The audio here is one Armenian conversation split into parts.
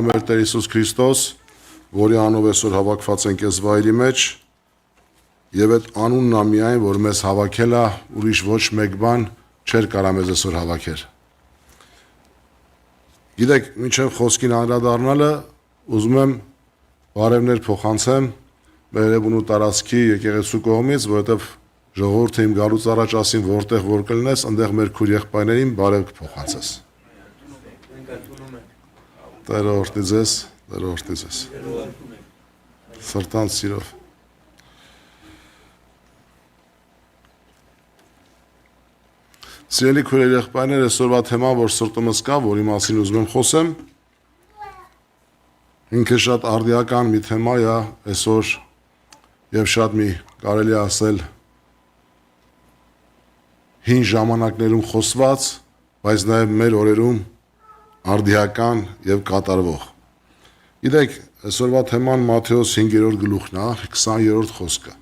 Մեր Տեր Հիսուս Քրիստոս, որի անով այսօր հավաքված ենք այս վայրի մեջ, եւ այդ անունն է միայն, որ մեզ հավաքել է, ուրիշ ոչ մեկ բան չէր կարա մեզ այսօր հավաքել։ Գիտեք, մինչև խոսքին անդրադառնալը, ուզում եմ բարևներ փոխանցեմ մեր Երևանու տարածքի եկեղեցու կողմից, որովհետեւ ժողովուրդը իմ գալուց առաջ ասին, որտեղ որ կլնես, այնտեղ մեր քույր եղբայրներին բարև կփոխանցես։ Տերը օրհնի ձեզ, Տերը օրհնի ձեզ։ Սրտանց սիրով։ Սիրելի քույրեր եղբայրներ, այսօրվա թեման, որ սրտումս կա, որի մասին ուզում եմ խոսեմ, ինքը շատ արդիական մի թեմա է այսօր եւ շատ մի կարելի ասել հին ժամանակներում խոսված, բայց նաեւ մեր օրերում արդիական եւ կատարվող։ Գիտեք, այսօրվա թեման Մատթեոս 5-րդ գլուխն է, 20-րդ խոսքը։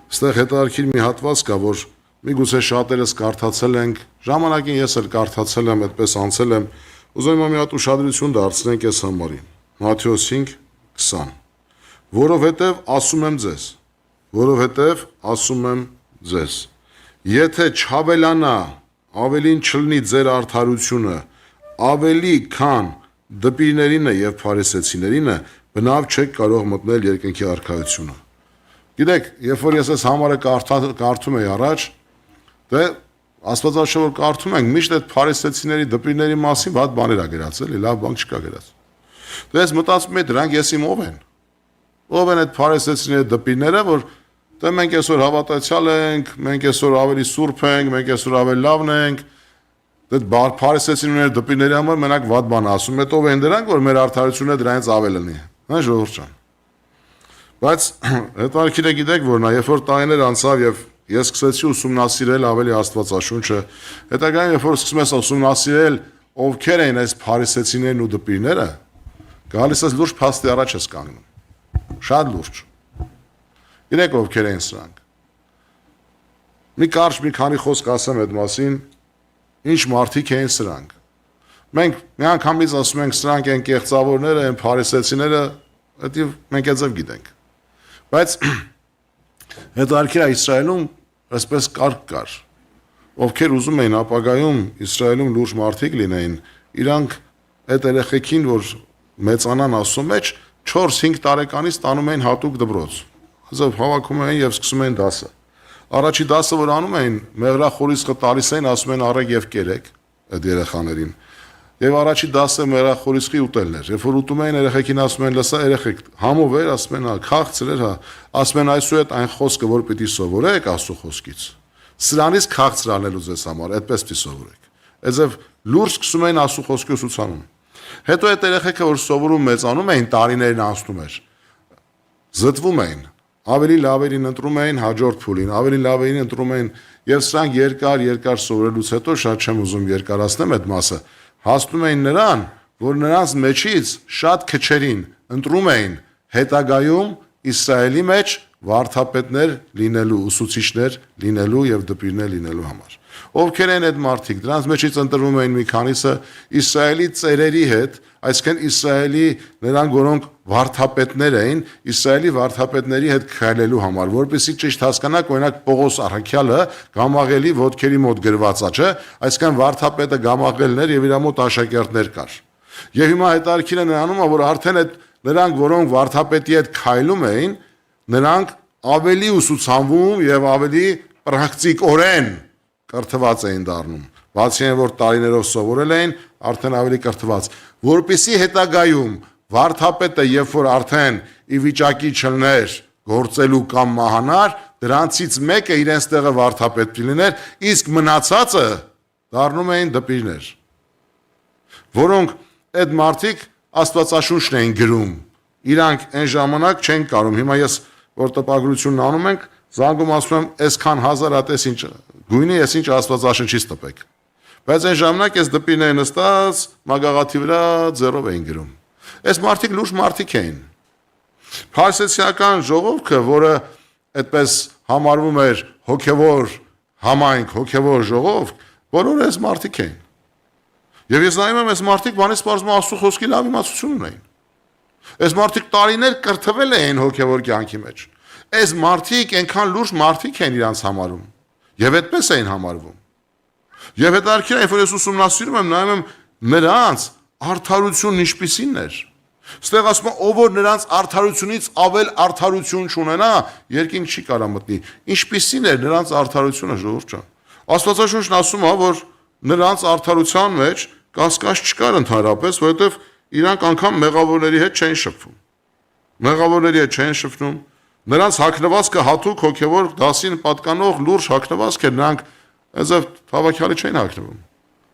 Այստեղ հետարքիր մի հատված կա, որ միգուցե շատերս կարդացել ենք, ժամանակին ես էլ կարդացել եմ, այդպես անցել եմ, ուզում եմ մի հատ ուշադրություն դարձնենք այս համարին։ Մատթեոս 5:20։ Որովհետև ասում եմ ձեզ, եթե չավելանա, ավելին չլինի ձեր արդարությունը, ավելի քան դպիրներինը եւ փարիսեցիներինը, բնավ չեք կարող մտնել երկնքի արքայությունը։ Գիտեք, երբ որ ես այս համարը կարդում եի առաջ, դե Աստվածաշունչը որ կարդում ենք, միշտ այդ փարիսեցիների դպիրների մասին վատ բաներ ա գրած, էլի լավ բան չկա գրած։ Դե ես մտածում եմ, դրանք ես իմ ով են։ Ով են այդ փարիսեցիների դպիրները, որ դե մենք այսօր հավատացյալ ենք, մենք այսօր ավելի սուրբ ենք, մենք այսօր ավելի լավն ենք։ Դե փարիսեցիների դպիրների համար մենակ վատ բան ասում, հետո ով են դրանք, որ մեր արդարությունը դրանից ավել լինի։ Հա ժողովուրդ ջան։ Բայց հետարքին է գիտեք, որ նա երբ որ տարիներ անցավ եւ ես սկսեցի ուսումնասիրել ավելի Աստվածաշունչը, հետագայում երբ որ սկսում ես ուսումնասիրել ովքեր են այս փարիսեցիներն ու դպիրները, գալիս ես լուրջ փաստի առաջ ես կանգնում։ Շատ լուրջ։ Գիտեք ովքեր են սրանք։ Մի կարճ մի քանի խոսք ասեմ այդ մասին, ինչ մարդիկ են սրանք։ Մենք մի անգամից ասում ենք սրանք են կեղծավորները, են փարիսեցիները, դա մենք այդպես գիտենք։ Բայց հետարքիր է Իսրայելում այսպես կար, ովքեր ուզում էին ապագայում Իսրայելում լուրջ մարդիկ լինեին, իրանք այդ երեխեքին, որ մեծանան Աստծո մեջ, 4-5 տարեկանից տանում էին հատուկ դպրոց։ Հազիվ հավաքում էին եւ սկսում էին դասը։ Առաջի դասը որ անում էին, մեղրախորիսը տալիս էին, ասում են առեք եւ կերեք այդ երեխաներին։ Եվ առաջի դասը մեղրախորիսի ուտելն էր։ Երբ որ ուտում էին երեխեքին ասում են, լսա երեխեք, համով էր, ասում են, հա, քաղցր էր, հա, ասում են այսու այդ այն խոսքը, որ պիտի սովորեք Աստծո խոսքից։ Սրանից քաղցր անելու ձեզ համար, այդպես պիտի սովորեք։ Այսով լուրջ սկսում էին Աստծո խոսքի ուսուցանում։ Հետո այդ երեխեքը որ սովորում մեծանում էին, տարիներն անցնում էր, զտվում էին, ավելի լավերին ընտրում էին հաջորդ փուլին, ավելի լավերին ընտրում էին, եւ սրանք երկար սովորելուց հետո շատ չեմ ուզում երկարացնեմ այդ մասը, հասնում էին նրան, որ նրանց մեջից շատ քչերին ընտրում էին հետագայում Իսրայելի մեջ վարդապետներ լինելու, ուսուցիչներ լինելու եւ դպիրներ լինելու համար։ Ովքեր են այդ մարդիկ, դրանց մեջից ընտրվում էին մի քանիսը Իսրայելի ծերերի հետ, այսինքն Իսրայելի նրանք, որոնք վարդապետներ էին, Իսրայելի վարդապետների հետ քայլելու համար, որպեսզի ճիշտ հասկանաք, օրինակ Պողոս առաքյալը Գամաղելի ոտքերի մոտ գրված է, չէ՞, այսինքն վարդապետը Գամաղելն էր եւ իր մոտ աշակերտներ կար։ Եվ հիմա հետարքին է նրանում, որ արդեն այդ նրանք, որոնք վարդապետի հետ քայլում էին, նրանք ավելի ուսուցանվում եւ ավելի պրակտիկորեն կրթված էին դառնում։ Բացի այն, որ տարիներով սովորել էին, արդեն ավելի կրթված, որպեսզի հետագայում վարդապետը, երբ որ արդեն ի վիճակի չլներ գործելու կամ մահանար, դրանցից մեկը իրենց տեղը վարդապետ լիներ, իսկ մնացածը դառնում էին դպիրներ, որոնք այդ մարդիկ Աստվածաշունչն էին գրում։ Իրանք այն ժամանակ չեն կարող։ Հիմա ես որ տպագրությունն անում ենք, զանգում ասում եմ, այսքան հազար հատ ինչ գույնի, ես ինչ Աստվածաշնչից տպեք։ Բայց այն ժամանակ այս դպիրները նստած մագաղաթի վրա ձեռով էին գրում։ Այս մարդիկ լուրջ մարդիկ էին։ Փարիսեցիական ժողովուրդը, որը այդպես համարվում էր հոգևոր համայնք, հոգևոր ժողովուրդ, բոլորը այս մարդիկ էին։ Եվ ես նայում եմ, այս մարդիկ բանից պարզվում Աստծո խոսքի լավ իմացություն ունեին։ Այս մարդիկ տարիներ կրթվել էին հոգևոր կյանքի մեջ։ Այս մարդիկ այնքան լուրջ մարդիկ են իրանց համարում։ Եվ այդպես էին համարվում։ Եվ հետարքին այն, որ ես ուսումնասիրում եմ, նայում եմ նրանց արդարությունն ինչպիսին էր։ Ստեղ ասում եմ, ով որ նրանց արդարությունից ավել արդարություն չունենա, երկինք չի կարա մտնի։ Ինչպիսին էր նրանց արդարությունը, ժողովուրդ ջան։ Աստվածաշունչն ասում է, որ նրանց արդարության մեջ կասկած չկար ընդհանրապես, որովհետև իրանք անգամ մեղավորների հետ չէին շփվում։ Մեղավորների հետ չէին շփվում։ Նրանց հագնվածքը հատուկ հոգևոր դասին պատկանող լուրջ հագնվածք էր, նրանք այզև հավաքյալի չէին հագնվում։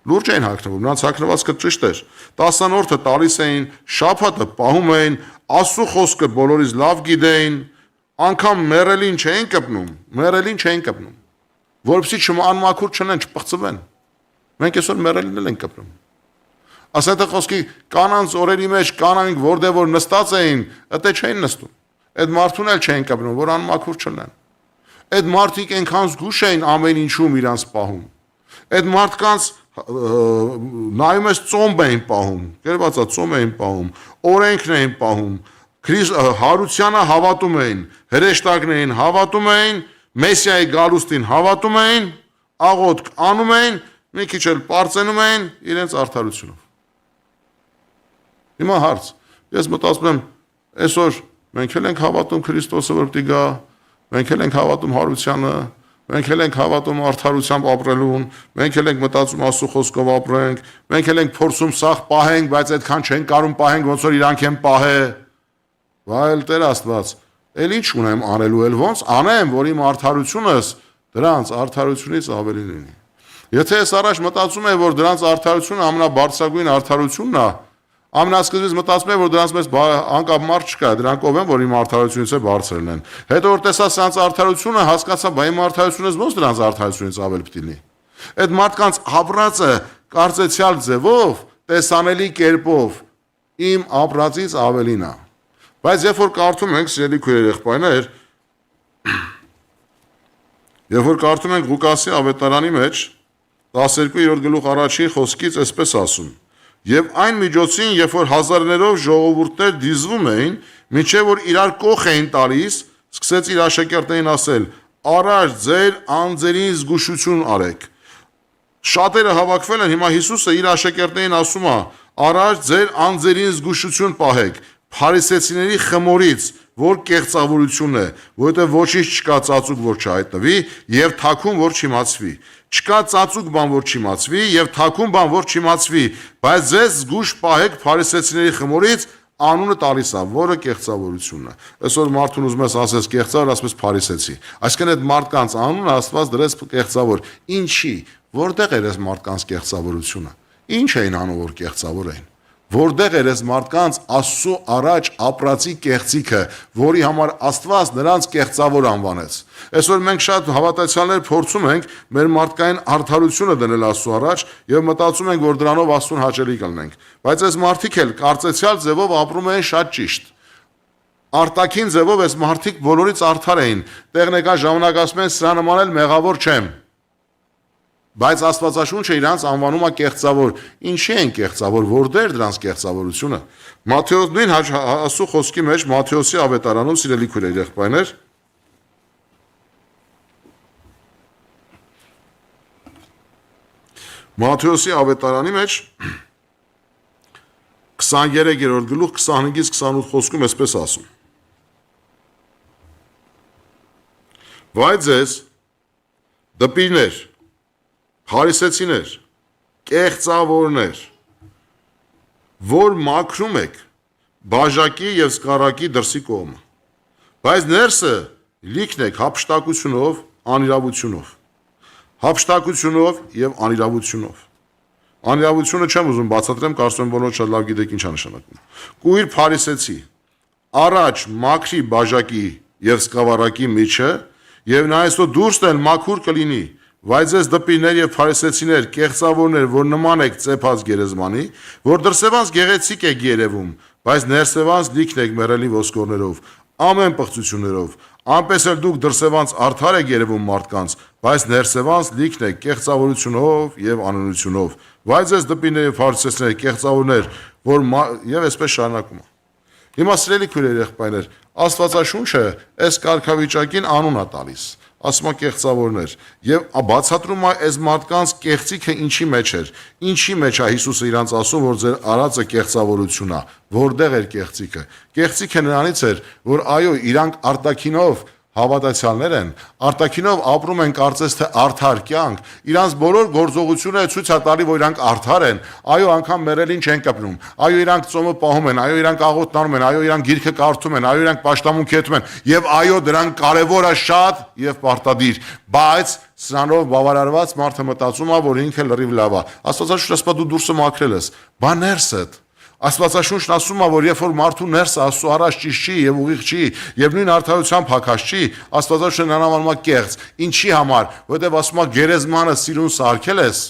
Լուրջ էին հագնվում, նրանց հագնվածքը ճիշտ էր։ 10-րդը տալիս էին, շաբաթը պահում էին, Աստծո խոսքը բոլորից լավ գիտեին, անգամ մեռելին չէին կպնում, որովհետեւ անմաքուր չնեն, չպղծվեն։ Մենք այսօր մեռելին էլ ենք կպնում։ Ասած խոսքի կանանց օրերի մեջ կանանք որտեղ որ նստած էին, այդտե չէին նստում։ Այդ մարդուն էլ չէին կպնում, որ անմաքուր չլինեն։ Այդ մարդիկ այնքան զգուշ էին ամեն ինչում իրանց պահում։ Այդ մարդկանց նայում ես ծոմ էին պահում, կերվածա ծոմ էին պահում, օրենքն էին պահում, հարությանը հավատում էին, հրեշտակն էին հավատում էին, Մեսիայի գալուստին հավատում էին, աղոթք անում էին, մի քիչ էլ պարծենում էին իրենց արդարությունով։ Հիմա հարց, ես մտածում եմ, այսօր մենք էլ ենք հավատում Քրիստոսը որ պիտի գա, մենք էլ ենք հավատում հարությանը, մենք էլ ենք հավատում արդարությամբ ապրելուն, մենք էլ ենք մտածում Աստծո խոսքով ապրենք, մենք էլ ենք փորձում սաղ պահենք, բայց այդքան չեն կարում պահենք, ոնց որ իրանք են պահե։ Վայել Տեր Աստված, էլ ինչ ունեմ անելու, էլ ոնց անեմ, որ իմ արդարությունս դրանց արդարությունից ավելի լինի։ Եթե ես առաջ մտածում եմ, որ դրանց արդարությունը ամենաբարձրագույն արդարությունն է, ամենասկզբից մտածում եմ, որ դրանց մեծ անկապ մարդ չկա, դրանք ով են, որ իմ արդարությունից է բարձրն են։ Հետո որ տեսա սրանց արդարությունը, հասկացա, բա իմ արդարությունից ոնց դրանց արդարությունից ավել պիտի լինի։ Այդ մարդկանց ապրածը կարծեցյալ ձևով, տեսանելի կերպով իմ ապրածից ավելին է։ Բայց երբ որ կարդում ենք, սիրելի քույրեր եղբայրներ, երբ որ կարդում ենք Ղուկասի ավետարանի մեջ 12-րդ գլուխ առաջին խոսքից այսպես ասում. Եվ այն միջոցին, երբ որ հազարներով ժողովուրդներ դիզվում էին, մինչև որ իրար կող էին տալիս, սկսեց իր աշակերտներին ասել. «Արար ձեր անձերին զգուշություն արեք»։ Շատերը հավաքվել են, հիմա Հիսուսը իր աշակերտներին ասում է. «Արար ձեր անձերին զգուշություն պահեք, փարիսեցիների խմորից, որ կեղծավորություն է, որովհետև ոչինչ չկա ծածուկ, որ չհայտնվի, եւ թաքուն, որ չիմացվի։ Չկա ծածուկ բան, որ չիմացվի, եւ թաքուն բան, որ չիմացվի, բայց ձեզ զգուշ պահեք փարիսեցիների խմորից, անունը տալիս է, որը կեղծավորությունն է»։ Այսօր մարդուն ուզում ես ասես կեղծավոր, ասես փարիսեցի։ Այսինքն այդ մարդկանց անունը Աստված դրեց կեղծավոր։ Ինչի՞, որտեղ էր այս մարդկանց կեղծավորությունը։ Ինչ էին անում, որ կեղծավոր էին։ Որտեղ էր այս մարդկանց Աստծո առաջ ապրածի կեղծիքը, որի համար Աստված նրանց կեղծավոր անվանեց։ Այսօր մենք շատ հավատացյալներ փորձում ենք մեր մարդկային արդարությունը դնել Աստծո առաջ եւ մտածում ենք, որ դրանով Աստծուն հաճելի կլինենք։ Բայց այս մարդիկ էլ կարծեցյալ ձևով ապրում են շատ ճիշտ։ Արտաքին ձևով այս մարդիկ բոլորից արդար էին։ Տեխնիկա ժամանակ ասում են սրա նման էլ մեղավոր չեմ։ Բայց Աստվածաշունչը իրանց անվանում է կեղծավոր։ Ինչի են կեղծավոր, որտեղ դրանց կեղծավորությունը։ Մատթեոս նույն Աստծո խոսքի մեջ Մատթեոսի ավետարանում սիրելի քույրեր եղբայրներ Մատթեոսի ավետարանի մեջ 23-րդ գլուխ 25-ից 28 խոսքում այսպես ասում. Վայ ձեզ դպիրներ, փարիսեցիներ, կեղծավորներ, որ մաքրում եք բաժակի եւ սկառակի դրսի կողմը, բայց ներսը լիքն եք հափշտակությունով, անիրավությունով, հափշտակությունով եւ անիրավությունով։ Անիրավությունը չեմ ուզում բացատրեմ, կարծում եմ բոլորը շատ լավ գիտեք ինչ է նշանակում։ Կույր փարիսեցի, առաջ մաքրի բաժակի եւ սկավառակի միջը, եւ նա այսօ դուրսն էլ մաքուր կլինի, բայց ես դպիրներ եւ փարիսեցիներ, կեղծավորներ, որ նման եք ծեփած գերեզմանի, որ դրսևանց գեղեցիկ եք երևում, բայց ներսևանց լիքն եք մեռելի ոսկորներով, ամեն պղծություններով, անպես էլ դուք դրսևանց արդար եք երևում մարդկանց, բայց ներսևանց լիքն եք կեղծավորությունով եւ անօրությունով։ Բայց այս դպիների ֆարիսեցիներ, կեղծավորներ, որ եւ այսպես շարունակում է։ Հիմա սիրելի քույրեր, եղբայրներ, Աստվածաշունչը այս կարգավիճակին անուն է տալիս, ասում է կեղծավորներ, եւ բացատրում է այս մարդկանց կեղծիքը ինչի մեջ էր, ինչի մեջ է Հիսուսը իրանց ասում, որ ձեր արածը կեղծավորություն է, որտեղ էր կեղծիքը։ Կեղծիքը նրանից էր, որ այո, իրանք արտաքինով հավատացյալներ են, արտաքինով ապրում են կարծես թե արդար կյանք, իրանց բոլոր գործողությունները ցույց է տալի, որ իրանք արդար են, այո, անգամ մեռելին չեն կպնում, այո, իրանք ծոմը պահում են, այո, իրանք աղոթանում են, այո, իրանք գիրքը կարդում են, այո, իրանք պաշտամունք հետում են, եւ այո, դրանք կարեւոր է շատ եւ պարտադիր, բայց սրանով բավարարված մարդը մտածում է, որ ինքը լրիվ լավ է։ Աստվածաշունչը ասում է դու դուրսը մաքրել ես, բա ներսդ Աստվածաշունչն ասում է, որ երբ որ մարդու ներսը Աստծո առաջ ճիշտ չի եւ ուղիղ չի եւ նույն արդարությամբ հակած չի, Աստվածաշունչը նրան անվանում է կեղծ։ Ինչի համար, որովհետեւ ասում է գերեզմանը սիրուն սարքել ես,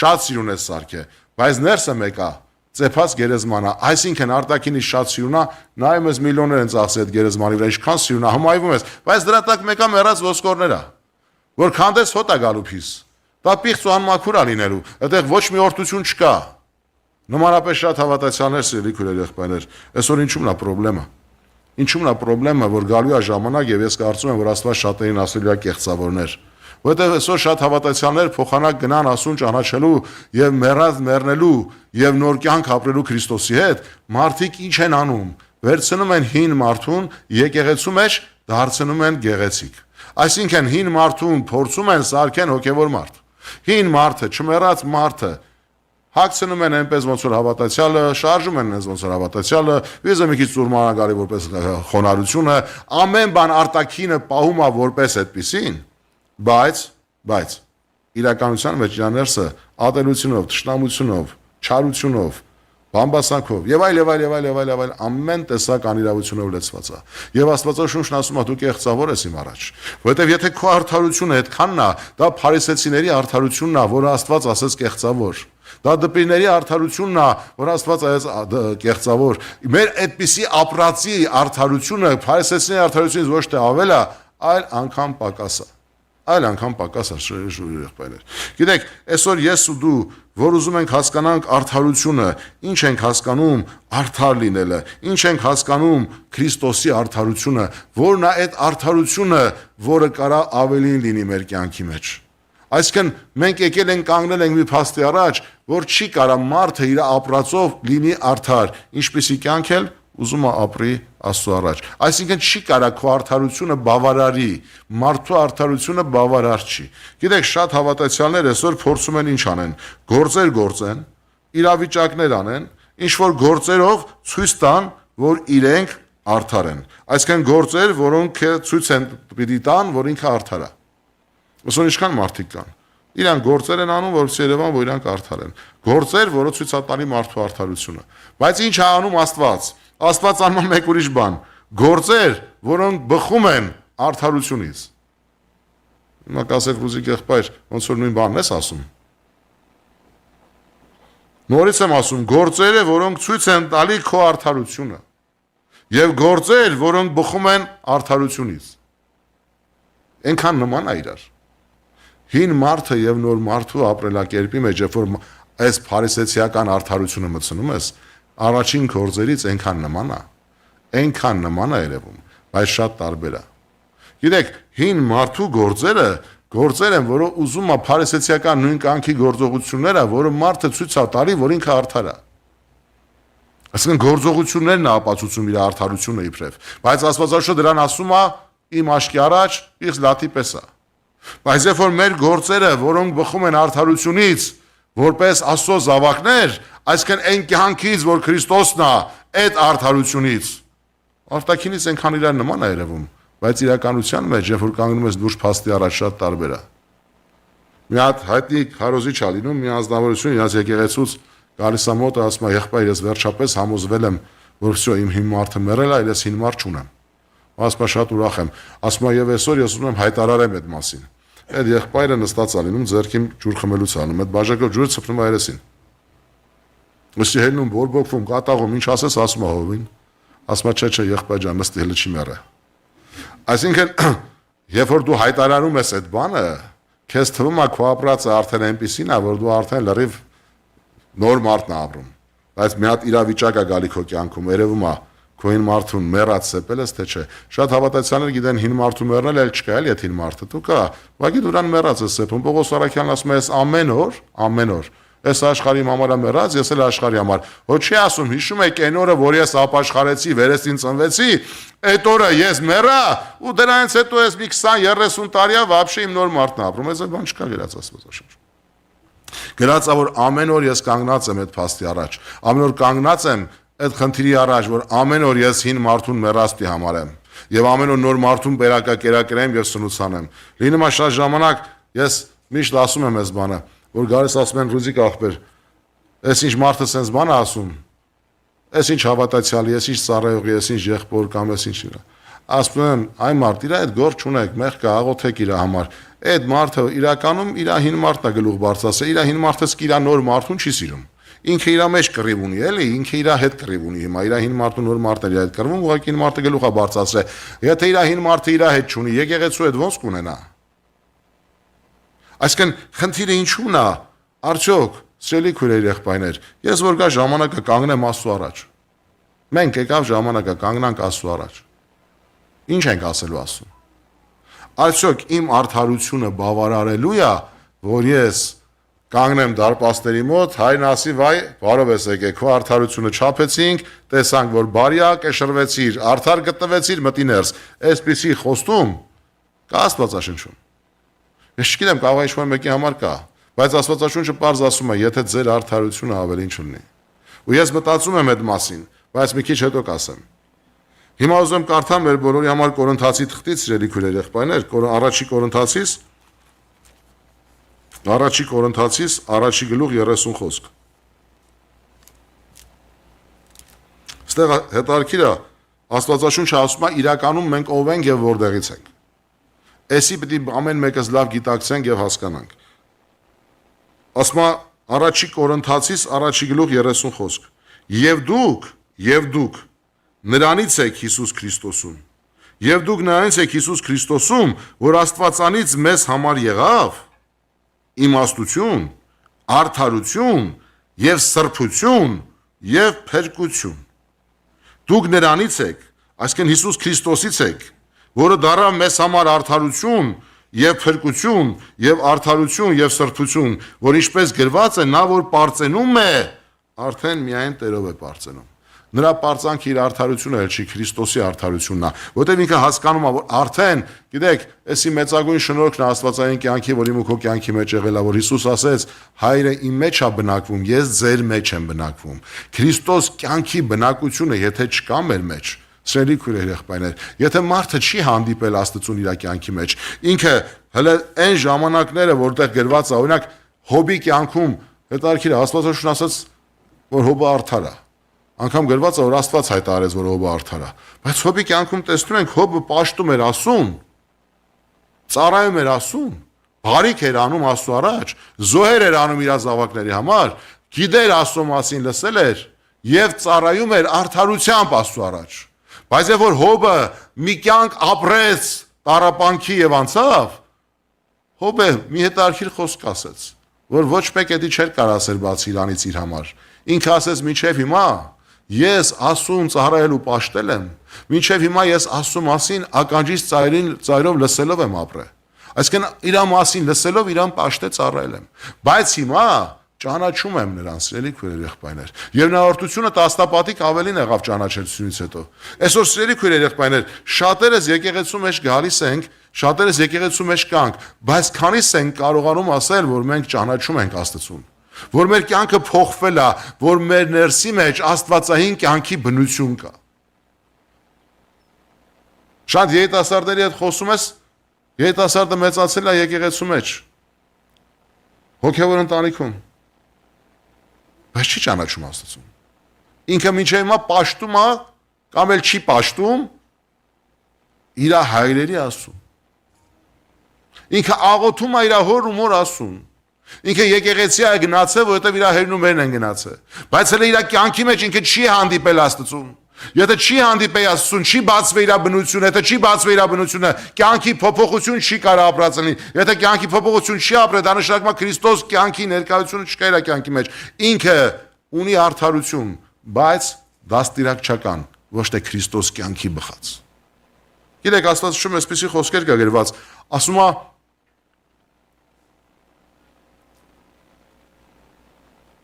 շատ սիրուն ես սարքել, բայց ներսը մեկ է, ծեփած գերեզմանա, այսինքն արտաքինի շատ սիրուն է, նայում ես միլիոններ են ծախսել այդ գերեզմանի վրա, ինչքան սիրուն է, հմայվում ես, բայց դրա տակ մեկ է մեռած ոսկորներ է, որ քանդես հոտ է գալու փիս։ Դա պիղծ ու անմաքուր է լինելու, այդտեղ ոչ մի օրդություն չկա։ Նմանապես շատ հավատացյալներ, սիրելի քույրեր, եղբայրներ, այսօր ինչու՞մն է խնդրեմը։ Ինչու՞մն է խնդրեմը, որ գալու է ժամանակ եւ ես կարծում եմ, որ Աստված շատերին ասելու է կեղծավորներ։ Որտեղ այսօր շատ հավատացյալներ փոխանակ գնան ասուն ճանաչելու եւ մեռած մեռնելու եւ նոր կյանք ապրելու Քրիստոսի հետ, մարդիկ ինչ են անում։ Վերցնում են հին մարդուն, եկեղեցու մեջ դարձնում են գեղեցիկ։ Այսինքն հին մարդուն փորձում են սարքեն հոգեվոր մարդ։ Հին մարդը, չմեռած մարդը հագցնում են այնպես ոնց որ հավատացյալը, շարժում են այնպես ոնց որ հավատացյալը, վիզը մի քիչ ծուրմանագարի որպես խոնարհությունը, ամեն բան արտաքինը պահում է որպես այդպեսին, բայց իրականության մեջ յաներսը ատելությունով, թշնամությունով, չարությունով, բամբասանքով եւ այլ ամեն տեսակ անիրավությունով լեցված է։ Եվ Աստվածաշունչն ասում է դու կեղծավոր ես իմ առաջ, որովհետեւ եթե քո արդարությունը այդքանն է, դա փարիսեցիների արդարությունն է, որը Աստված ասեց կեղծավոր։ Դա դպիրների արդարությունն է, որ Աստված այս կեղծավոր։ Մեր այդպիսի ապրածի արդարությունը փարիսեցիների արդարությունից ոչ թե ավել է, այլ անգամ պակաս է։ Այլ անգամ պակաս է, եղբայրներ։ Գիտեք, այսօր ես ու դու, որ ուզում ենք հասկանանք արդարությունը, ինչ ենք հասկանում արդար լինելը, ինչ ենք հասկանում Քրիստոսի արդարությունը, որն է այդ արդարությունը, որը կարա ավելին լինի մեր կյանքի մեջ։ Այսինքն մենք եկել ենք կանգնել ենք մի փաստի առաջ, որ չի կարա մարդը իր ապրածով լինի արդար, ինչպիսի կյանք էլ ուզում է ապրի Աստծո առաջ։ Այսինքն չի կարա քո արդարությունը բավարարի, մարդու արդարությունը բավարար չի։ Գիտեք, շատ հավատացյալներ այսօր փորձում են ինչ անեն, գործեր գործեն, իրավիճակներ անեն, ինչ որ գործերով ցույց տան, որ իրենք արդար են։ Այսինքն գործեր, որոնք ցույց են պիտի տան, որ ինքը արդար է։ Ոսոն ինչքան մարդիկ կան։ Իրանք գործեր են անում, որովհետեւ Երևան, որ իրանք արդար են։ Գործեր, որը ցույց է տալի մարդու արդարությունը։ Բայց ինչ է անում Աստված։ Աստված անում է մեկ ուրիշ բան։ Գործեր, որոնք բխում են արդարությունից։ Հիմա կասեք ռուզիկ եղբայր, ոնց որ նույն բանն ես ասում։ Նորից եմ ասում, գործերը, որոնք ցույց են տալի քո արդարությունը։ Եվ գործեր, որոնք բխում են արդարությունից։ Այնքան նման է իրար։ Հին մարդը եւ նոր մարդու ապրելակերպի մեջ, երբ որ այս փարիսեցիական արդարությունը մտցնում ես, առաջին գործերից այնքան նման է երևում, բայց շատ տարբեր է։ Գիտեք, հին մարդու գործեր են, որը ուզում է փարիսեցիական նույն կյանքի գործողությունները, որը մարդը ցույց է տալի, որ ինքը արդար է։ Այսինքն գործողություններն է ապացուցում իր արդարությունը իբրև, բայց Աստվածաշունչը դրան ասում է իմ աշկի առաջ իս լաթի պես է։ Բայց երբ որ մեր գործերը, որոնք բխում են արդարությունից, որպես Աստծո զավակներ, այսինքն այն կյանքից, որ Քրիստոսն է, այդ արդարությունից, արտաքինից այնքան իրար նման է երևում, բայց իրականության մեջ, երբ որ կանգնում ես դուրս փաստի առաջ, շատ տարբեր է։ Մի հատ հայտնի քարոզիչ է լինում, մի անձնավորություն իրաց եկեղեցուց գալիս է մոտ, ասում է եղբայր, ես վերջապես համոզվել եմ, որ վсё իմ հին մարդը մեռել է, ես հին մարդ չունեմ։ Ասում է շատ ուրախ եմ, ասում է եւ այսօր ես ուզում եմ հայտարարեմ այդ մասին։ Այդ եղբայրը նստած է լինում, ձեռքին ջուր խմելուց անում, այդ բաժակով ջուրը ցփնում է երեսին։ Ոսի հելնում, բորբոքվում, կատաղում, ինչ ասես, ասում է հովին։ Ասում է չէ, եղբայր ջան, նստի հələ չի մեռը։ Այսինքն, երբ որ դու հայտարարում ես այդ բանը, քեզ թվում է քո ապրածը արդեն այնպեսին է, որ դու արդեն լրիվ նոր մարդն է ապրում, բայց մի հատ իրավիճակ է գալի քո կյանքում, երևում է քո հին մարդուն մեռած սեպել ես թե չէ։ Շատ հավատացյալներ գիտեն հին մարդու մեռնել էլ չկա, էլ եթե հին մարդը դու կա, բայց դուրան մեռած է սեպում։ Պողոս Արաքյանն ասում է, ամեն օր այս աշխարհի համար է մեռած, ես էլ աշխարհի համար։ Ոչ չի ասում, հիշում եք այն օրը, որ ես ապաշխարեցի, վերստին ծնվեցի, այդ օրը ես մեռա, ու դրանից հետո ես մի 20-30 տարի վաբշե իմ նոր մարդն է ապրում, այս բան չկա գրած Աստվածաշնչում։ Գրած է, որ ամեն օր ես կանգնած եմ այդ փաստի առաջ, ամեն օր կանգնած եմ այդ խնդիրի առաջ, որ ամեն օր ես հին մարդուն մեռած պիտի համարեմ, եւ ամեն օր նոր մարդուն բերակակերակրեմ եւ սնուցանեմ։ Լինում է շատ ժամանակ ես միշտ ասում եմ այս բանը, որ գալիս ասում են Ռուզիկ ախպեր, այս ինչ մարդը sense բան է ասում, այս ինչ հավատացյալի, այս ինչ ծառայողի, այս ինչ եղբոր կամ այս ինչ իրա։ Ասում եմ, այն մարդ իր այդ գործ չունեք, մեղք կա, աղոթեք իր համար։ Այդ մարդը իրականում իր հին մարդն է գլուխ բարձրացել, իր հին մարդը իր նոր մարդուն չի սիրում։ Ինքը իր մեջ կռիվ ունի, էլի, ինքը իր հետ կռիվ ունի, հիմա իր հին մարդու նոր մարդը իր հետ կռվում, ուղղակի հին մարդը գլուխ է բարձրացրել։ Եթե իր հին մարդը իր հետ չունի, եկեղեցու հետ ոնց կունենա։ Այսինքն խնդիրը ինչու՞ն է, արդյոք, սիրելի քույրեր եղբայրներ, ես որ գա ժամանակը կանգնեմ Աստծո առաջ։ Մենք եկավ ժամանակը կանգնանք Աստծո առաջ։ Ինչ ենք ասելու Աստծուն։ Արդյոք իմ արդարությունը բավարարելու է, որ ես կանգնեմ դարպասների մոտ, հայրն ասի, վայ, բարով ես եկեք, քո արդարությունը չափեցինք, տեսանք, որ բարի է, կշռվեցիր, արդար գտնվեցիր, մտի ներս։ Այսպիսի խոստում կա Աստվածաշնչում։ Ես չգիտեմ, կարող է ինչ-որ մեկի համար կա, բայց Աստվածաշունչը պարզ ասում է, եթե ձեր արդարությունը ավելին չլինի։ Ու ես մտածում եմ այդ մասին, բայց մի քիչ հետո կասեմ։ Հիմա ուզում եմ կարդամ մեր բոլորի համար Կորինթացի թղթից, սիրելի քույրեր եղբայրներ, առաջի Կորինթացիս, առաջի գլուխ 30 խոսք։ Ստեղ հետարքիր է, Աստվածաշունչը ասում է, իրականում մենք ով ենք եւ որտեղից ենք։ Էսի պիտի ամեն մեկս լավ գիտակցենք եւ հասկանանք։ Ասում է առաջի Կորինթացիս, առաջի գլուխ 30 խոսք։ Եվ դուք նրանից եք Հիսուս Քրիստոսում։ Եվ դուք նրանից եք Հիսուս Քրիստոսում, որ Աստվածանից մեզ համար եղավ իմաստություն, արդարություն եւ սրբություն եւ փրկություն։ Դուք նրանից եք, այսինքն Հիսուս Քրիստոսից եք, որը դառավ մեզ համար արդարություն եւ փրկություն եւ արդարություն եւ սրբություն, որ ինչպես գրված է, նա որ պարծենում է, արդեն միայն Տերով է պարծենում։ Նրա պարծանքը իր արդարությունը էլ չի, Քրիստոսի արդարությունն է, որտեղ ինքը հասկանում է, որ արդեն, գիտեք, էսի մեծագույն շնորհքն է աստվածային կյանքի, որ իմ ու քո կյանքի մեջ եղել է, որ Հիսուս ասեց, հայրը իմ մեջ է բնակվում, ես ձեր մեջ եմ բնակվում։ Քրիստոս կյանքի բնակությունը, եթե չկա մեր մեջ, սիրելի քույրեր եղբայրներ, եթե մարդը չի հանդիպել Աստծուն իր կյանքի մեջ, ինքը հələ այն ժամանակները, որտեղ գրված է, օրինակ, Հոբի կյանքում, հետարքիր է, Աստվածաշունչն ասաց, որ Հոբը արդար է։ Անգամ գրված է, որ Աստված հայտարարեց, որ Հոբը արդար է։ Բայց Հոբի կյանքում տեսնում ենք, Հոբը պաշտում էր Աստծուն, ծառայում էր Աստծուն, բարիք էր անում Աստծո առաջ, զոհեր էր անում իր զավակների համար, գիտեր Աստծո մասին, լսել էր եւ ծառայում էր արդարությամբ Աստծո առաջ։ Բայց երբ որ Հոբը մի կյանք ապրեց տառապանքի եւ անցավ, Հոբը մի հետարքիր խոսք ասեց, որ ոչ մեկ էդի չէր կարող ասել բացի իրանից իր համար։ Ինքը ասեց մինչև հիմա ես Աստծուն ծառայելու պաշտել եմ, մինչև հիմա ես Աստծո մասին ականջից ծայրով լսելով եմ ապրել։ Այսինքն իր մասին լսելով իրան պաշտե ծառայել եմ։ Բայց հիմա ճանաչում եմ նրան, սիրելի քույրեր եղբայրներ։ Եվ նահարտությունը տասնապատիկ ավելին եղավ ճանաչելությունից հետո։ Այսօր սիրելի քույրեր եղբայրներ, շատերս եկեղեցու մեջ գալիս ենք, շատերս եկեղեցու մեջ կանք, բայց քանիս ենք կարողանում ասել, որ մենք ճանաչում ենք Աստծուն, որ մեր կյանքը փոխվել է, որ մեր ներսի մեջ աստվածային կյանքի բնություն կա։ Շատ երիտասարդների հետ խոսում ես, երիտասարդը մեծացել է եկեղեցու մեջ, հոգևոր ընտանիքում, բայց չի ճանաչում Աստծուն։ Ինքը մինչև հիմա պաշտում է, կամ էլ չի պաշտում իր հայրերի Աստծուն։ Ինքը աղոթում է իր հոր ու մոր Աստծուն։ Ինքը եկեղեցի է գնացել, որովհետև իր հայրն ու մերն են գնացել։ Բայց հենց իր կյանքի մեջ ինքը չի հանդիպել Աստծուն։ Եթե չի հանդիպեի Աստծուն, չի բացվի իր բնությունը, եթե չի բացվի իր բնությունը, կյանքի փոփոխություն չի կարող ապրած լինի։ Եթե կյանքի փոփոխություն չի ապրել, դա նշանակում է Քրիստոս կյանքի ներկայությունը չկա իր կյանքի մեջ։ Ինքը ունի արդարություն, բայց դաստիարակչական, ոչ թե Քրիստոս կյանքի բխած։ Գիտեք, Աստվածաշունչում այսպիսի խոսքեր կա գրված, ասում է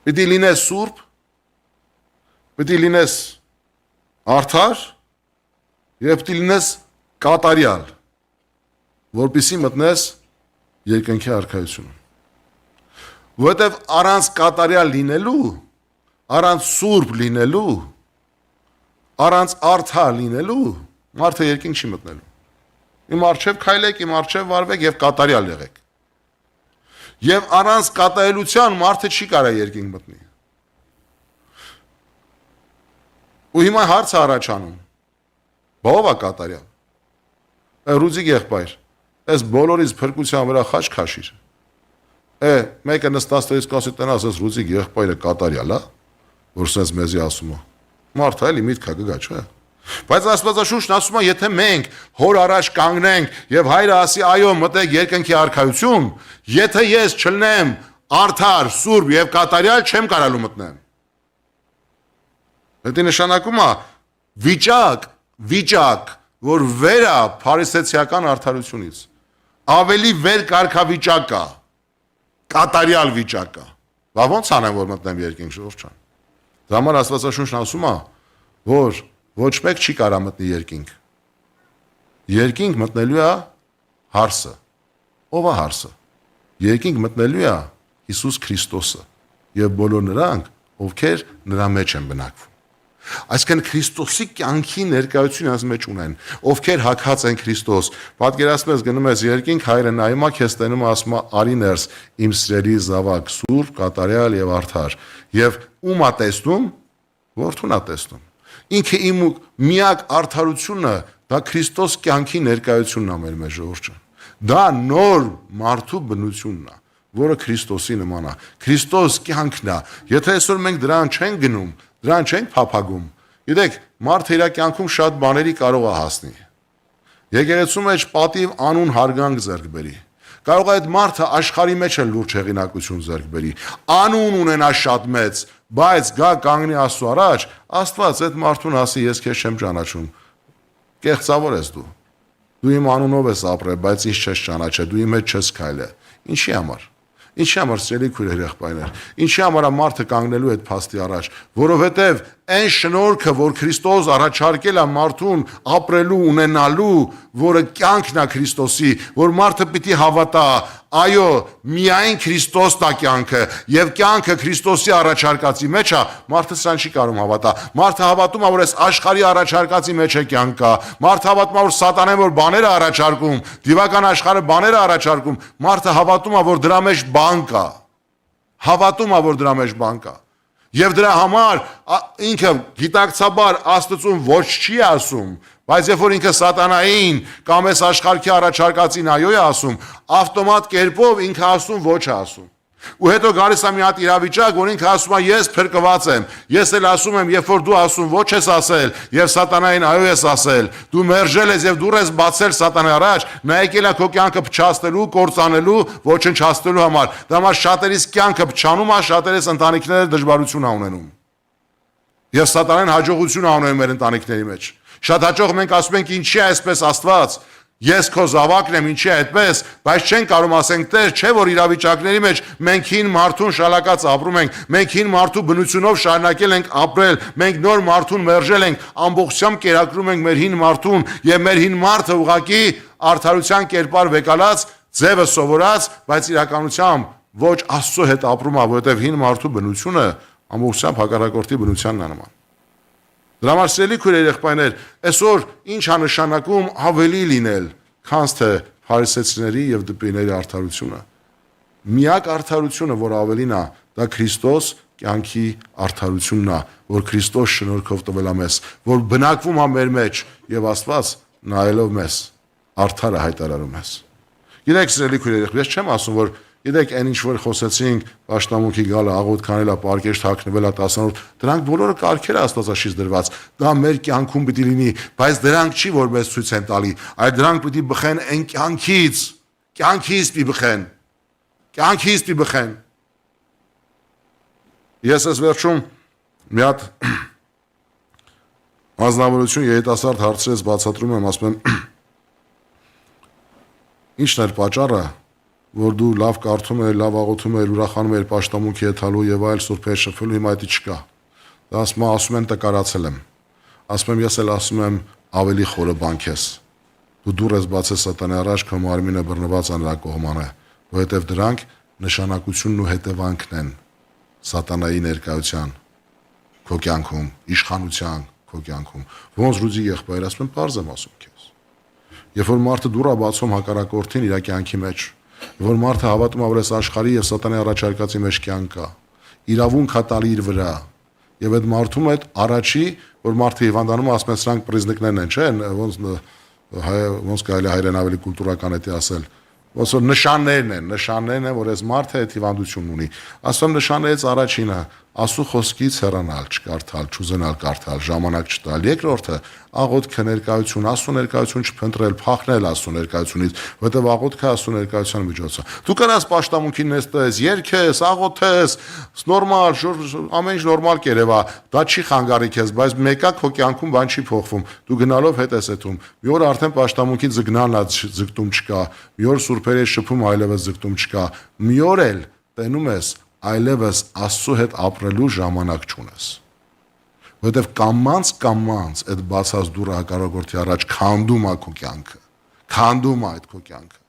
պիտի լինես սուրբ, պիտի լինես արդար եւ պիտի լինես կատարյալ, որպեսզի մտնես երկնքի արքայությունը։ Որովհետեւ առանց կատարյալ լինելու, առանց սուրբ լինելու, առանց արդար լինելու, մարդը երկինք չի մտնելու։ Իմ առջև քայլեք, իմ առջև վարվեք եւ կատարյալ եղեք։ Եվ առանց կատարելության մարդը չի կարող երկինք մտնի։ Ու հիմա հարցը առաջանում։ Ո՞վ է կատարյալ։ Ռուզիկ եղբայր, այս բոլորից փրկության վրա խաչ քաշիր։ Մեկը նստած տես կասի տնաս, այս Ռուզիկ եղբայրը կատարյալ է, որ sense մեզի ասում է։ Մարդը էլի միտքա կգա, չէ՞։ Բայց Աստվածաշունչն ասում է, եթե մենք հոր առաջ կանգնենք եւ հայրը ասի այո, մտեք երկնքի արքայություն, եթե ես չլնեմ արդար, սուրբ եւ կատարյալ, չեմ կարալու մտնեմ։ Դա նշանակում է վիճակ, որ վեր է փարիսեցիական արդարությունից։ Ավելի վեր կարգավիճակ է, կատարյալ վիճակ է։ Բա ո՞նց անեմ, որ մտնեմ երկինք, շուրջ չան։ Դա համար Աստվածաշունչն ասում է, որ ոչ մեկ չի կարա մտնի երկինք։ Երկինք մտնելու է հարսը։ Ո՞վ է հարսը։ Երկինք մտնելու է Հիսուս Քրիստոսը եւ բոլոր նրանք, ովքեր նրա մեջ են բնակվում։ Այսինքն Քրիստոսի կյանքի ներկայությունը այս մեջ ունեն, ովքեր հագած են Քրիստոս։ Պատկերացնում ես գնում ես երկինք, հայրը նայում է, քեզ տենում է, ասում է՝ «Արի ներս, իմ սիրելի զավակ, սուրբ, կատարյալ եւ արդար»։ Եվ ում է տեսնում, որդուն է տեսնում։ Ինքը իմ միակ արդարությունը դա Քրիստոս կյանքի ներկայությունն է մեր ժողովուրդը։ Դա նոր մարդու բնությունն է, որը Քրիստոսի նման է։ Քրիստոս կյանքն է։ Եթե այսօր մենք դրան չենք գնում, դրան չենք փափագում, գիտեք, մարդը իր կյանքում շատ բաների կարող է հասնի։ Եկեղեցու մեջ պատիվ անուն հարգանք ձեռք բերի։ Կարող է այդ մարդը աշխարհի մեջ էլ լուրջ հեղինակություն ձեռք բերի։ Անուն ունենա շատ մեծ, բայց գա կանգնի Աստծո առաջ, Աստված այդ մարդուն ասի, ես քեզ չեմ ճանաչում։ Կեղծավոր ես դու։ Դու իմ անունով ես ապրել, բայց ինձ չես ճանաչել, դու իմ հետ չես քայլել։ Ինչի համար։ Ինչի համար սիրելի քույրեր եղբայրներ։ Ինչի համար է մարդը կանգնելու այդ փաստի առաջ, որովհետև այն շնորհքը, որ Քրիստոս առաջարկել է մարդուն ապրելու, ունենալու, որը կյանքն է Քրիստոսի, որ մարդը պիտի հավատա, այո, միայն Քրիստոսն է կյանքը, եւ կյանքը Քրիստոսի առաջարկածի մեջ է, մարդը սրան չի կարող հավատա։ Մարդը հավատում է, որ այս աշխարհի առաջարկածի մեջ է կյանքը։ Մարդը հավատում է, որ Սատանեն որ բաներ է առաջարկում, դիվական աշխարհը բաներ է առաջարկում, մարդը հավատում է, որ դրա մեջ բան կա։ Հավատում է, որ դրա մեջ բան կա։ Եվ դրա համար ինքը գիտակցաբար Աստծուն ոչ չի ասում, բայց երբ որ ինքը սատանային կամ այս աշխարհի առաջարկածին այո է ասում, ավտոմատ կերպով ինքը ասում ոչ է ասում։ Ու հետո գալիս է մի հատ իրավիճակ, որ ինքը ասում է ես փրկված եմ, ես էլ ասում եմ, երբ որ դու ասում ոչ ես ասել, եւ սատանային այո ես ասել, դու մերժել ես եւ դուր ես բացել սատանայի առաջ, նա եկել է քո կյանքը փչացնելու, կործանելու, ոչնչացնելու համար։ Դա համար շատերիս կյանքը փչանում է, շատերիս ընտանիքները դժվարություն է ունենում։ Եվ սատանան հաջողություն է ունենում մեր ընտանիքների մեջ։ Շատ հաջող մենք ասում ենք ինչի է այսպես Աստված։ Ես քո զավակն եմ, ինչի է այդպես, բայց չեն կարող ասենք Տեր, չէ որ իրավիճակների մեջ մենք հին մարդուն շալակած ապրում ենք, մենք հին մարդու բնությունով շարունակել ենք ապրել, մենք նոր մարդուն մերժել ենք, ամբողջությամբ կերակրում ենք մեր հին մարդուն եւ մեր հին մարդը ուղակի արդարության կերպար վեկալած, ձևը սովորած, բայց իրականությամբ ոչ Աստծո հետ ապրում է, որովհետեւ հին մարդու բնությունը ամբողջությամբ հակառակորդի բնությանն է նման։ Դրա համար սիրելի քույրեր եղբայրներ, այսօր ինչ է նշանակում ավելի լինել, քան թե փարիսեցիների եւ դպիների արդարությունը։ Միակ արդարությունը, որ ավելին է, դա Քրիստոս կյանքի արդարությունն է, որ Քրիստոս շնորհքով տվել է մեզ, որ բնակվում է մեր մեջ եւ Աստված նայելով մեզ արդարը հայտարարում մեզ։ Գիտեք սիրելի քույրեր, ես չեմ ասում, որ Գիտեք, այն ինչ որ խոսեցինք, պաշտամունքի գալը, աղոտ քանելա, պարկեշտ հագնվելա 10-րդ, դրանք բոլորը կարգեր Աստվածաշից դրված։ Դա մեր կյանքում պիտի լինի, բայց դրանք չի որ մեզ ցույց են տալի, այլ դրանք պիտի բխեն այն կյանքից պիտի բխեն։ Կյանքից պիտի բխեն։ Ես ես վերջում մի հատ անձնավորություն երիտասարդ հարցրեց, բացատրում եմ, ասում եմ ինչն էր պատճառը, որ դու լավ կարդում ես, լավ աղոթում ես, ուրախանում ես պաշտամունքի եթալու եւ այլ սուրբեր շփվելու, հիմա դա չկա։ Դա ասում են տկարացել եմ։ Ասում եմ ես էլ ասում եմ ավելի խորը բան քեզ։ Դու դուր ես բացել սատանայի առաջ, քո մարմինը բռնված է նրա կողմանը, որովհետեւ դրանք նշանակությունն ու հետևանքն են սատանայի ներկայության քո կյանքում, իշխանության քո կյանքում։ Ոնց Ռուզի եղբայր ասում եմ, բարձ եմ ասում քեզ։ Երբ որ մարդը դուր է բացում հակառակորդին իր կյանքի մեջ, որ մարդը հավատում է, որ այս աշխարհի եւ սատանայի առաջարկածի մեջ կյանք կա, իրավունք է տալի իր վրա, եւ այդ մարդում այդ առաջի, որ մարդը հիվանդանում է, ասում են սրանք պրիզնիկներն են, չէ՞, ոնց կարելի հայերեն ավելի կուլտուրական է ասել, ոնց որ նշաններն են, որ այս մարդը այդ հիվանդությունն ունի։ Ասում եմ նշաններից առաջինը Աստծո խոսքից հեռանալ, չկարդալ, չուզենալ կարդալ, ժամանակ չտալ։ Երկրորդը աղոթքը ներկայություն, Աստծո ներկայություն չփնտրել, փախնել Աստծո ներկայությունից, որտեղ աղոթքը Աստծո ներկայության միջոց է։ Դու կնաս պաշտամունքին նստես, երգես, աղոթես, նորմալ, ամեն ինչ նորմալ կերևա, դա չի խանգարի քեզ, բայց մեկա քո կյանքում բան չի փոխվում։ Դու գնալով հետ ես եթում։ Մի օր արդեն պաշտամունքի ձգնալն է, ձգտում չկա։ Մի օր սուրբերի շփում այլևս ձգտում չկա։ Մի օր էլ տենում ես այլևս Աստծո հետ ապրելու ժամանակ չունես։ Որտեվ կամած այդ բացած դուռը հակառակորդի առաջ քանդում է քո կյանքը։ Քանդում է այդ քո կյանքը։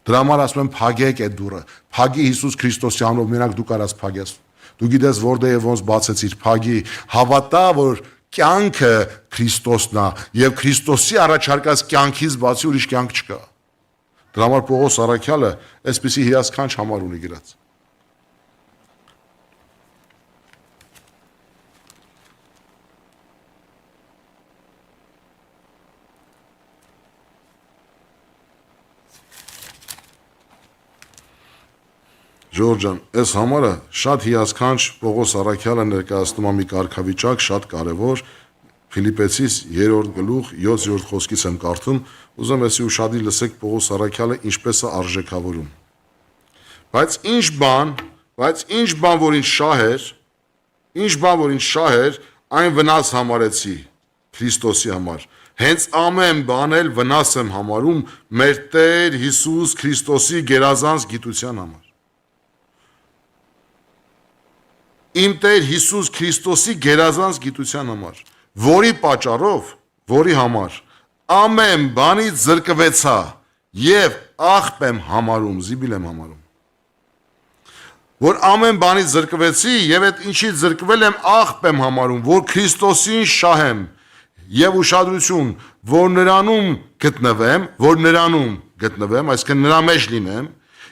Դրա համար ասում եմ փագեք այդ դուռը։ Փագի Հիսուս Քրիստոսի անունով, մենակ դու կարաս փագես։ Դու գիտես որտեղ եւ ոնց բացեցիր, փագի, հավատա, որ կյանքը Քրիստոսն է եւ Քրիստոսի առաջարկած կյանքից բացի ուրիշ կյանք չկա։ Դրա համար Պողոս առաքյալը այսպիսի հիասքանչ համար ունի գրած։ Ժորժան, այս համարը շատ հիասքանչ Պողոս առաքյալը ներկայացնում է մի կարգավիճակ, շատ կարևոր, Ֆիլիպեցիս 3-րդ գլուխ 7-րդ խոսքից եմ կարդում, ուզում եմ ուշադիր լսեք Պողոս առաքյալը ինչպես է արժեքավորում։ Բայց ինչ բան, որ ինձ շահ էր, այն վնաս համարեցի Քրիստոսի համար։ Հենց ամեն բան էլ վնաս եմ համարում մեր Տեր Հիսուս Քրիստոսի գերազանց գիտության համար։ Իմ Տեր Հիսուս Քրիստոսի գերազանց գիտության համար, որի պատճառով, որի համար ամեն բանից զրկվեցա եւ աղբ եմ համարում, զիբիլ եմ համարում։ Որ ամեն բանից զրկվեցի եւ այդ ինչից զրկվել եմ աղբ եմ համարում, որ Քրիստոսին շահեմ եւ ուշադրություն, որ նրանում գտնվեմ, այսինքն նրա մեջ լինեմ,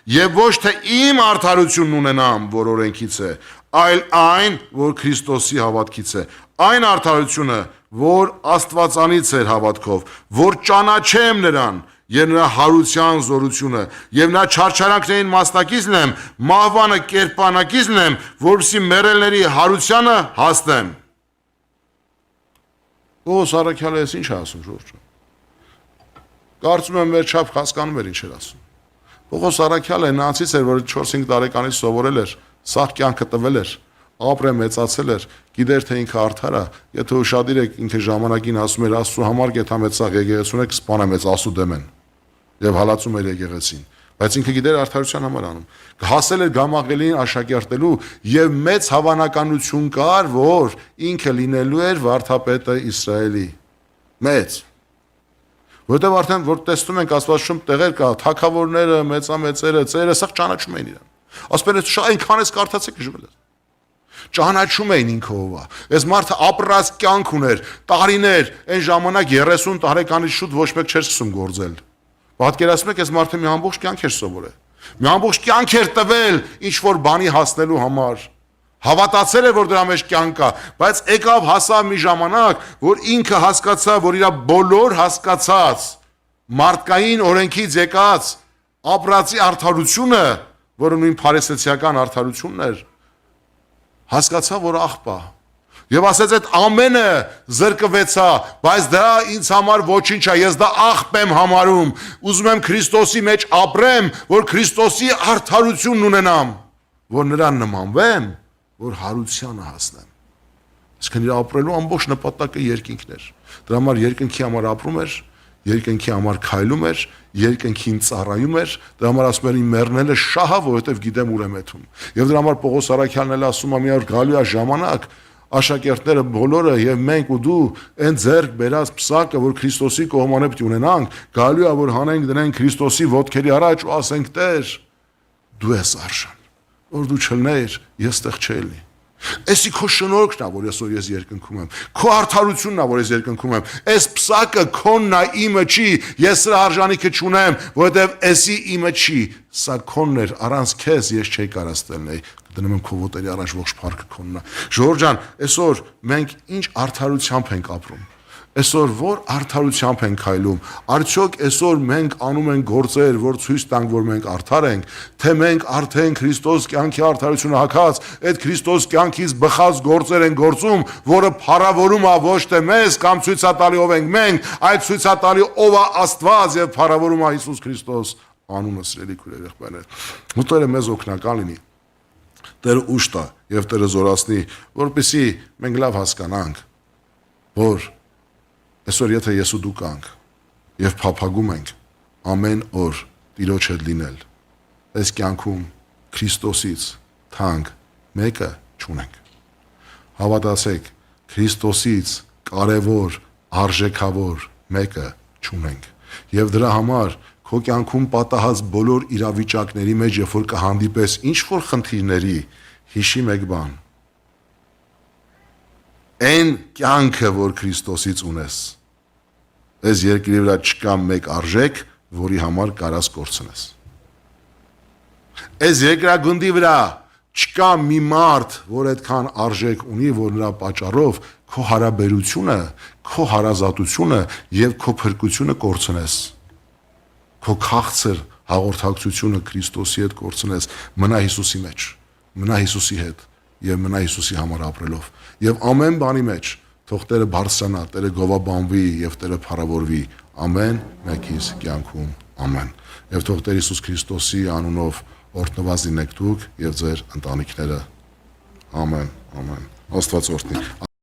եւ ոչ թե իմ արդարությունն ունենամ, որ օրենքից է, այլ այն, որ Քրիստոսի հավատքից է, այն արդարությունը, որ Աստվածանից էր հավատքով, որ ճանաչեմ նրան եւ նրա հարության զորությունը եւ նրա չարչարանքներին մասնակից լինեմ, մահվանը կերպանակից լինեմ, որպեսզի մեռելների հարությանը հասնեմ։ Պողոս առաքյալը էս ինչ է ասում, Ժորժ։ Կարծում եմ մեր չափ հասկանում էր ինչ էր ասում։ Պողոս առաքյալը նրանցից էր, որ 4-5 տարեկանից սովորել էր, սաղ կյանքը տվել էր, ապրել մեծացել էր, գիտեր թե ինքը արդար է, եթե ուշադիր եք ինքը ժամանակին ասում էր Աստծո համար գետա մեծ սաղ եկեղեցուն եք սպանեմ մեծ Աստծո դեմ են եւ հալածում էր եկեղեցին, բայց ինքը գիտեր արդարության համար անում։ Հասել էր Գամաղելին աշակերտելու եւ մեծ հավանականություն կար, որ ինքը լինելու էր վարդապետը Իսրայելի։ Մեծ Որտեւ արդեն որ տեսնում ենք Աստվածաշունչ տեղեր կա, թագավորները, մեծամեծերը, ծերը սա ճանաչում էին իրան։ Ասում են շատ այնքան էս կարդացեք ժվել։ Ճանաչում էին ինքը ով է։ Այս մարդը ապրած կյանք ուներ, տարիներ, այն ժամանակ 30 տարեկանից շուտ ոչ մեկ չէր սկսում գործել։ Պատկերացնում եք, այս մարդը մի ամբողջ կյանք էր սովորել։ Մի ամբողջ կյանք էր տվել ինչ որ բանի հասնելու համար։ Հավատացել է, որ դրա մեջ կյանք կա, բայց եկավ հասավ մի ժամանակ, որ ինքը հասկացավ, որ իր բոլոր հասկացած մարդկային օրենքից եկած ապրածի արդարությունը որը նույն փարիսեցիական արդարությունն էր, հասկացա, որ աղբա։ Եվ ասեց այդ ամենը զրկվեցա, բայց դա ինձ համար ոչինչ է, ես դա աղբ եմ համարում, ուզում եմ Քրիստոսի մեջ ապրեմ, որ Քրիստոսի արդարությունն ունենամ, որ նրան նմանվեմ, որ հարությանը հասնեմ։ Այսինքն իր ապրելու ամբողջ նպատակը երկինքն էր։ Դրա համար երկնքի համար ապրում էր, երկնքի համար քայլում էր, երկնքին ծառայում էր, դրա համար ասում էր իմ մեռնելը շահա, որովհետև գիտեմ ուր եմ եթում։ Եվ դրա համար Պողոս Արաքյանն էլ ասում է մի օր գալու է ժամանակ, աշակերտները բոլորը եւ մենք ու դու այն ձեռք բերած պսակը, որ Քրիստոսի կողմանը պետք ունենանք, գալու է որ հանենք դնենք Քրիստոսի ոտքերի առաջ ու ասենք Տեր, դու ես արժան, որ դու չլներ, ես տեղ չելի։ Էսի քո շնորհքն է, որ այսօր ես երկնքում եմ։ Քո արդարությունն է, որ ես երկնքում եմ։ Այս պսակը քոնն է, իմը չի, ես սրա արժանիքը չունեմ, որովհետև էսի իմը չի, սա քոնն էր, առանց քեզ ես չէի կարող ստելնել։ Դնում եմ քո ոտերի առաջ ողջ փառքը քոնն է։ Ժողովուրդ ջան, այսօր մենք ինչ արդարությամբ ենք ապրում։ Այսօր որ արդարությամբ ենք քայլում, արդյոք այսօր մենք անում ենք գործեր, որ ցույց տանք, որ մենք արդար ենք, թե մենք արդեն Քրիստոս կյանքի արդարությունը հագած, այդ Քրիստոս կյանքից բխած գործեր են գործում, որը փառավորում է ոչ թե մեզ կամ ցույցատալի ով ենք մենք, այլ ցույցատալի ով է Աստված եւ փառավորում է Հիսուս Քրիստոս անունը սիրելի քույր եղբայրներ։ Մտորը մեզ օգնական լինի։ Տերը ուշ տա եւ Տերը զորացնի, որպեսզի մենք լավ հասկանանք, որ այսօր եթե ես ու դու կանք եւ փափագում ենք ամեն օր Տիրոջ հետ լինել, այս կյանքում Քրիստոսից թանկ մեկը չունենք։ Հավատացեք, Քրիստոսից կարևոր, արժեքավոր մեկը չունենք։ Եվ դրա համար քո կյանքում պատահած բոլոր իրավիճակների մեջ, երբ որ կհանդիպես ինչ որ խնդիրների, հիշի մեկ բան։ Այն կյանքը, որ Քրիստոսից ունես, այս երկրի վրա չկա մեկ արժեք, որի համար կարաս կորցնես։ Այս երկրագնդի վրա չկա մի մարդ, որ այդքան արժեք ունի, որ նրա պատճառով քո հարաբերությունը, քո հարազատությունը եւ քո փրկությունը կորցնես։ Քո քաղցր հաղորդակցությունը Քրիստոսի հետ կորցնես, մնա Հիսուսի մեջ, մնա Հիսուսի հետ եւ մնա Հիսուսի համար ապրելով։ Եվ ամեն բանի մեջ թող Տերը բարձրանա, Տերը գովաբանվի եւ Տերը փառավորվի ամեն մեկիս կյանքում, ամեն։ Եվ թող Տեր Հիսուս Քրիստոսի անունով օրհնված լինեք դուք եւ ձեր ընտանիքները։ Ամեն, ամեն։ Աստված օրհնի։